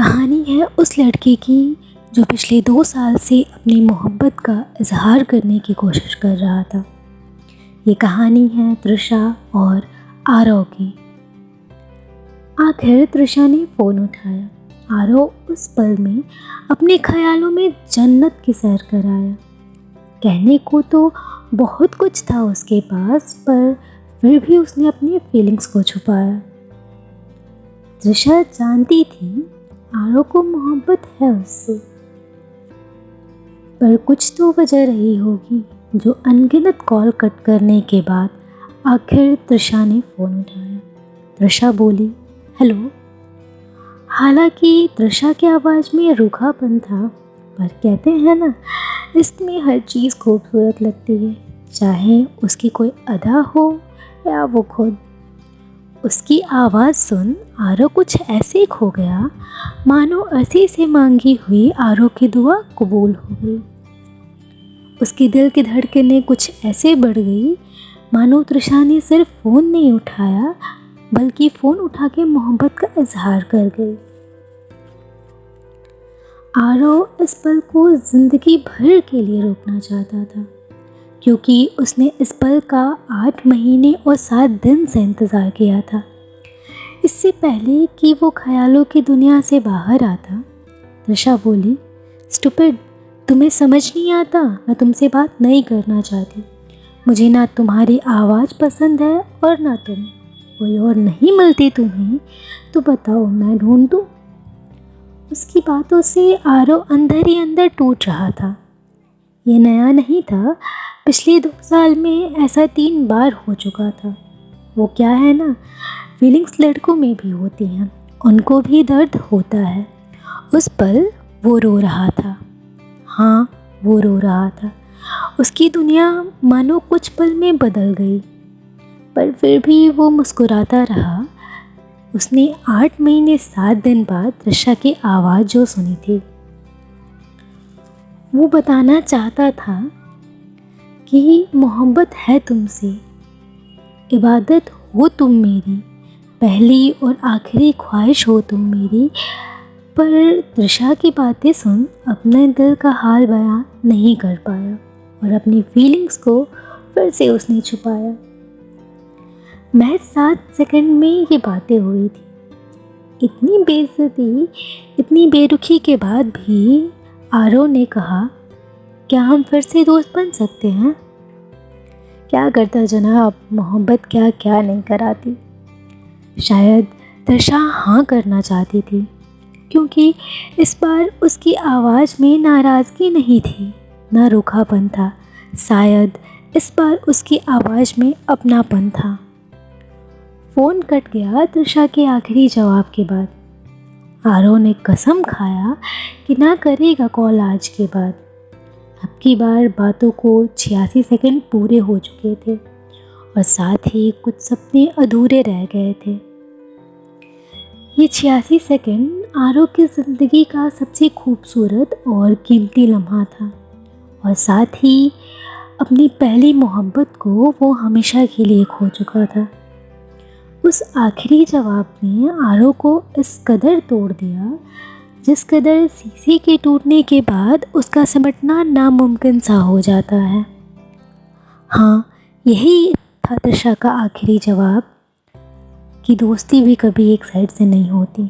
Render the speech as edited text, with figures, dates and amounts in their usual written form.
कहानी है उस लड़के की जो पिछले 2 साल से अपनी मोहब्बत का इजहार करने की कोशिश कर रहा था। ये कहानी है तृषा और आरव की। आखिर तृषा ने फ़ोन उठाया। आरव उस पल में अपने ख्यालों में जन्नत की सैर कर आया। कहने को तो बहुत कुछ था उसके पास, पर फिर भी उसने अपनी फीलिंग्स को छुपाया। तृषा जानती थी आरव को मोहब्बत है उससे, पर कुछ तो वजह रही होगी जो अनगिनत कॉल कट करने के बाद आखिर तृषा ने फ़ोन उठाया। तृषा बोली, हेलो। हालांकि तृषा की आवाज़ में रूखापन था, पर कहते हैं ना, इसमें हर चीज़ खूबसूरत लगती है, चाहे उसकी कोई अदा हो या वो खुद। उसकी आवाज़ सुन आरव कुछ ऐसे खो गया मानो अरसी से मांगी हुई आरव की दुआ कबूल हो गई। उसके दिल की धड़कनें कुछ ऐसे बढ़ गई मानो तृषा ने सिर्फ फ़ोन नहीं उठाया, बल्कि फ़ोन उठा के मोहब्बत का इजहार कर गई। आरव इस पल को ज़िंदगी भर के लिए रोकना चाहता था, क्योंकि उसने इस पल का 8 महीने और 7 दिन से इंतज़ार किया था। इससे पहले कि वो ख्यालों की दुनिया से बाहर आता, तृषा बोली, स्टूपिड, तुम्हें समझ नहीं आता, मैं तुमसे बात नहीं करना चाहती। मुझे ना तुम्हारी आवाज़ पसंद है और ना तुम। कोई और नहीं मिलती तुम्हें तो बताओ, मैं ढूंढ दूँ। उसकी बातों से आरव अंदर ही अंदर टूट रहा था। ये नया नहीं था, पिछले 2 साल में ऐसा 3 बार हो चुका था। वो क्या है ना, फीलिंग्स लड़कों में भी होती हैं, उनको भी दर्द होता है। उस पल वो रो रहा था। हाँ, वो रो रहा था। उसकी दुनिया मानो कुछ पल में बदल गई, पर फिर भी वो मुस्कुराता रहा। उसने 8 महीने 7 दिन बाद तृषा की आवाज़ जो सुनी थी, वो बताना चाहता था कि मोहब्बत है तुमसे, इबादत हो तुम मेरी, पहली और आखिरी ख्वाहिश हो तुम मेरी। पर तृषा की बातें सुन अपने दिल का हाल बयां नहीं कर पाया और अपनी फीलिंग्स को फिर से उसने छुपाया। महज 7 सेकंड में ये बातें हुई थी। इतनी बेइज्जती, इतनी बेरुखी के बाद भी आरव ने कहा, क्या हम फिर से दोस्त बन सकते हैं? क्या करता जनाब, मोहब्बत क्या क्या नहीं कराती। शायद तृषा हाँ करना चाहती थी, क्योंकि इस बार उसकी आवाज़ में नाराज़गी नहीं थी, ना रूखापन था। शायद इस बार उसकी आवाज़ में अपनापन था। फ़ोन कट गया तृषा के आखिरी जवाब के बाद। आरव ने कसम खाया कि ना करेगा कॉल आज के बाद। अब की बार बातों को 86 सेकंड पूरे हो चुके थे और साथ ही कुछ सपने अधूरे रह गए थे। ये 86 सेकंड आरव की ज़िंदगी का सबसे खूबसूरत और कीमती लम्हा था, और साथ ही अपनी पहली मोहब्बत को वो हमेशा के लिए खो चुका था। उस आखिरी जवाब ने आरव को इस कदर तोड़ दिया जिस कदर शीशे के टूटने के बाद उसका सिमटना नामुमकिन सा हो जाता है। हाँ, यही था तृषा का आखिरी जवाब कि दोस्ती भी कभी एक साइड से नहीं होती।